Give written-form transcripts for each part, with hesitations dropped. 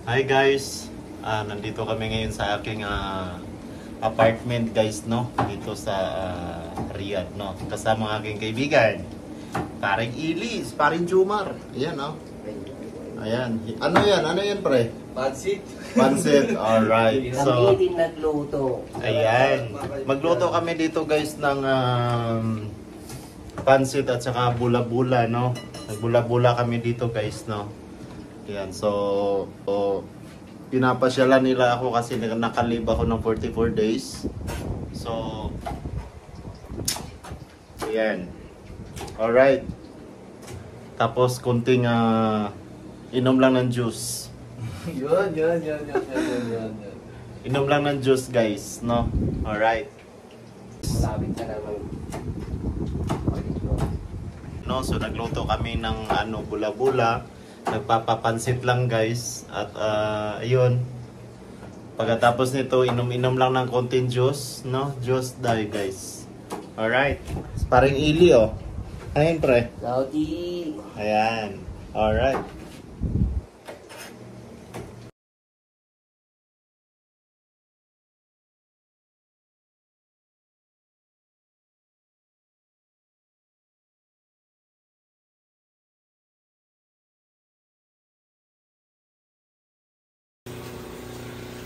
Hi guys, nandito kami ngayon sa aking apartment guys, no? Dito sa Riyadh, no? Kasama ang aking kaibigan, paring Ilis, paring Jumar. Ayan, no? Ayan. Ano yan? Ano yan, pre? Pansit. Pansit, alright. So, Kami din nagluto. ayan. Magluto kami dito guys ng pansit at saka bula-bula, no? Nagbula-bula kami dito guys, no? Ayan, so pinapasyalan nila ako kasi nakalib ako ng 44 days. So, ayan. Alright. Tapos kunting inom lang ng juice. Yun. Inom lang ng juice guys, no? Alright. Malapit na naman. No, so nagluto kami ng bula-bula. Nagpapapansit lang guys. At ayun. Pagkatapos nito, inom-inom lang ng konting juice, no? Juice dahil guys. Alright. Paring Ili, oh. Ayan, pre. Saudi. Ayan. Alright.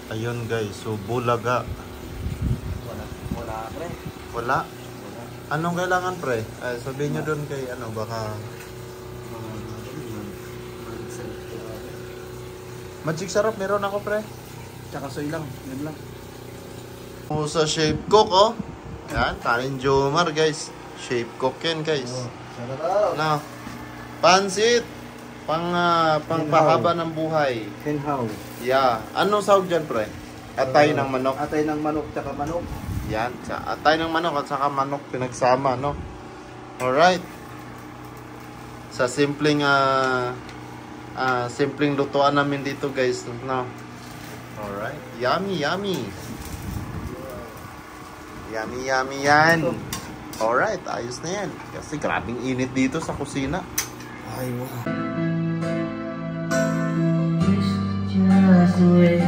Ayun guys, so bulaga. Wala pre. Wala? Anong kailangan pre? Ay, sabihin nyo doon kay baka... Magic sarap, meron ako pre. Tsaka soy lang. Yan lang. Sa Shape Cook, oh. Yan, kanin Jomar guys. Shape Cook yan guys. Sarap. Na, pansit. Pangpahaba ng buhay. Henhaw. Yeah. Anong sahog dyan pre? Atay ng manok. Atay ng manok tsaka manok. Yan, atay ng manok at saka manok pinagsama, no? Alright. Sa simpleng simpleng lutuan namin dito, guys, no? Alright. Yummy. Yummy yan. Alright, ayos na yan. Kasi grabing init dito sa kusina. Ay, wow. Just the way.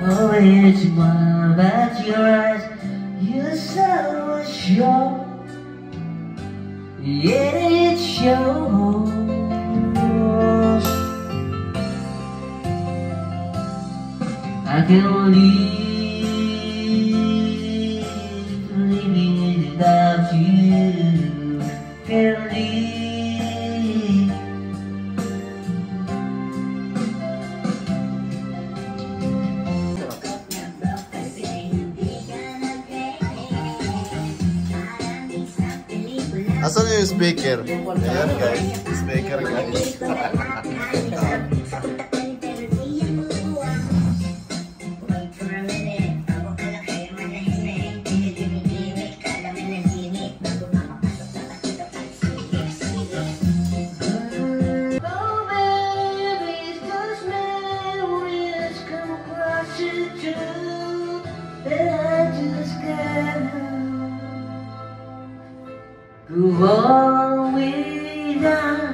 Oh, it's my at your eyes. You're so sure. Yet it shows. I can leave living without you. Can leave. Asan yung speaker? Ayan, guys. Speaker, guys. Go all the way down.